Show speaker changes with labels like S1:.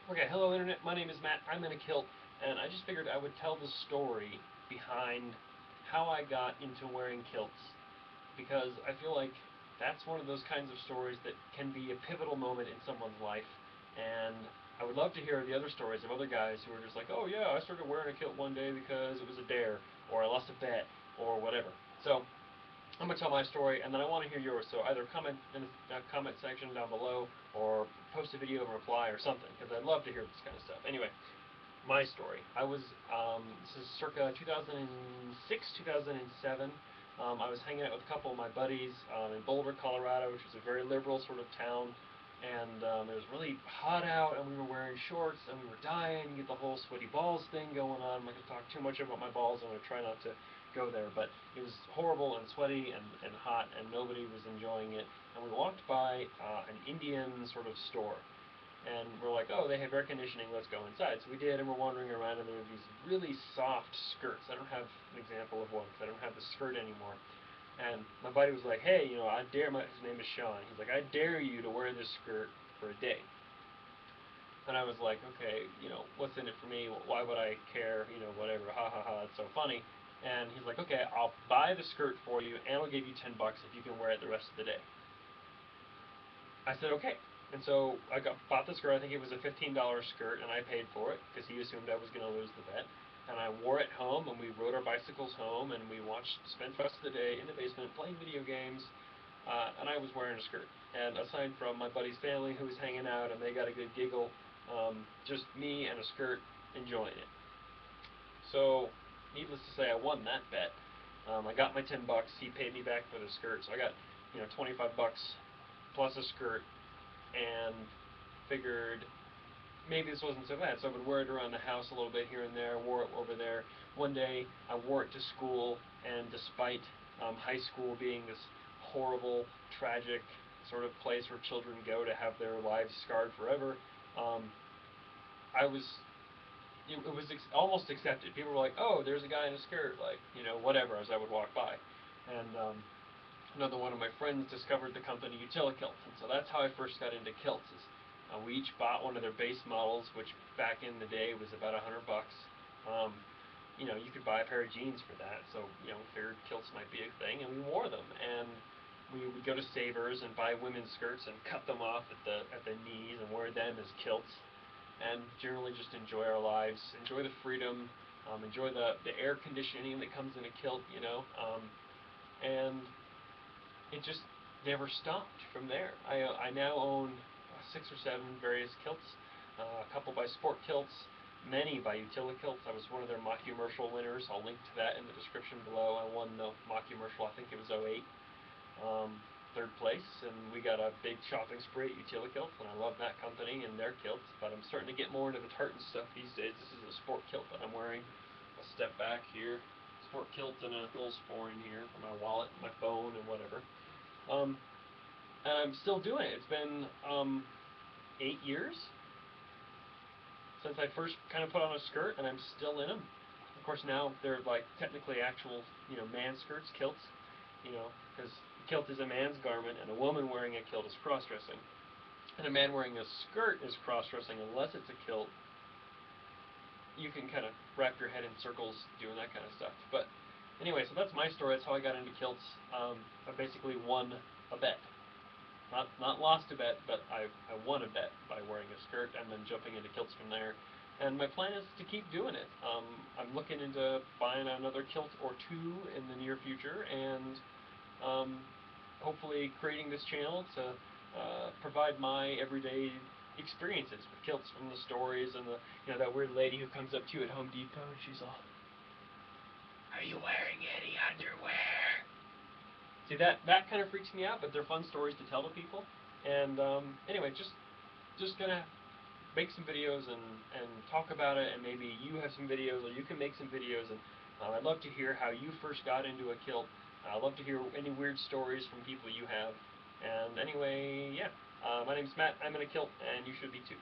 S1: Okay, hello Internet, my name is Matt, I'm in a kilt, and I just figured I would tell the story behind how I got into wearing kilts, because I feel like that's one of those kinds of stories that can be a pivotal moment in someone's life, and I would love to hear the other stories of other guys who are just like, oh yeah, I started wearing a kilt one day because it was a dare, or I lost a bet, or whatever. So, I'm going to tell my story, and then I want to hear yours. So either comment in the comment section down below, or post a video and reply or something, because I'd love to hear this kind of stuff. Anyway, my story. This is circa 2006, 2007. I was hanging out with a couple of my buddies in Boulder, Colorado, which is a very liberal sort of town. And it was really hot out, and we were wearing shorts, and we were dying. You get the whole sweaty balls thing going on. I'm not going to talk too much about my balls. I'm going to try not to go there. But it was horrible and sweaty and hot, and nobody was enjoying it. And we walked by an Indian sort of store. And we're like, oh, they have air conditioning, let's go inside. So we did, and we're wandering around, and there were these really soft skirts. I don't have an example of one, because I don't have the skirt anymore. And my buddy was like, hey, his name is Sean. He's like, I dare you to wear this skirt for a day. And I was like, okay, what's in it for me? Why would I care? Whatever, ha ha ha, it's so funny. And he's like, okay, I'll buy the skirt for you, and I'll give you $10 if you can wear it the rest of the day. I said, okay. And so I bought the skirt. I think it was a $15 skirt, and I paid for it because he assumed I was going to lose the bet. And I wore it home, and we rode our bicycles home, and we spent the rest of the day in the basement playing video games, and I was wearing a skirt. And aside from my buddy's family who was hanging out, and they got a good giggle, just me and a skirt enjoying it. So, needless to say, I won that bet. I got my $10. He paid me back for the skirt, so I got 25 bucks plus a skirt, and figured maybe this wasn't so bad. So I would wear it around the house a little bit here and there, wore it over there. One day I wore it to school, and despite high school being this horrible, tragic sort of place where children go to have their lives scarred forever, I was it was almost accepted. People were like, oh, there's a guy in a skirt, like, whatever, as I would walk by. And another one of my friends discovered the company Utilikilt, and so that's how I first got into kilts. We each bought one of their base models, which back in the day was about $100. You could buy a pair of jeans for that, so figured kilts might be a thing, and we wore them. And we would go to Savers and buy women's skirts and cut them off at the knees and wear them as kilts, and generally just enjoy our lives, enjoy the freedom, enjoy the air conditioning that comes in a kilt, and it just never stopped from there. I now own 6 or 7 various kilts, a couple by Sport Kilts, many by Utilakilts. I was one of their Mockumercial winners. I'll link to that in the description below. I won the Mockumercial, I think it was '08, third place, and we got a big shopping spree at Utilakilts, and I love that company and their kilts, but I'm starting to get more into the tartan stuff these days. This is a Sport Kilt that I'm wearing. I'll step back here. Sport Kilt and a little sporran here for my wallet, my phone, and whatever. And I'm still doing it. It's been 8 years since I first kind of put on a skirt, and I'm still in them. Of course, now they're like technically actual, man skirts, kilts, because kilt is a man's garment, and a woman wearing a kilt is cross-dressing. And a man wearing a skirt is cross-dressing unless it's a kilt. You can kind of wrap your head in circles doing that kind of stuff. But anyway, so that's my story. That's how I got into kilts. I basically won a bet. Not lost a bet, but I won a bet by wearing a skirt and then jumping into kilts from there. And my plan is to keep doing it. I'm looking into buying another kilt or 2 in the near future, and hopefully creating this channel to provide my everyday experiences with kilts, from the stories and that weird lady who comes up to you at Home Depot and she's all, "Are you wearing any underwear?" See, that kind of freaks me out, but they're fun stories to tell to people. And anyway, just gonna make some videos and talk about it, and maybe you have some videos, or you can make some videos, and I'd love to hear how you first got into a kilt. I'd love to hear any weird stories from people you have. And anyway, yeah, my name's Matt, I'm in a kilt, and you should be too.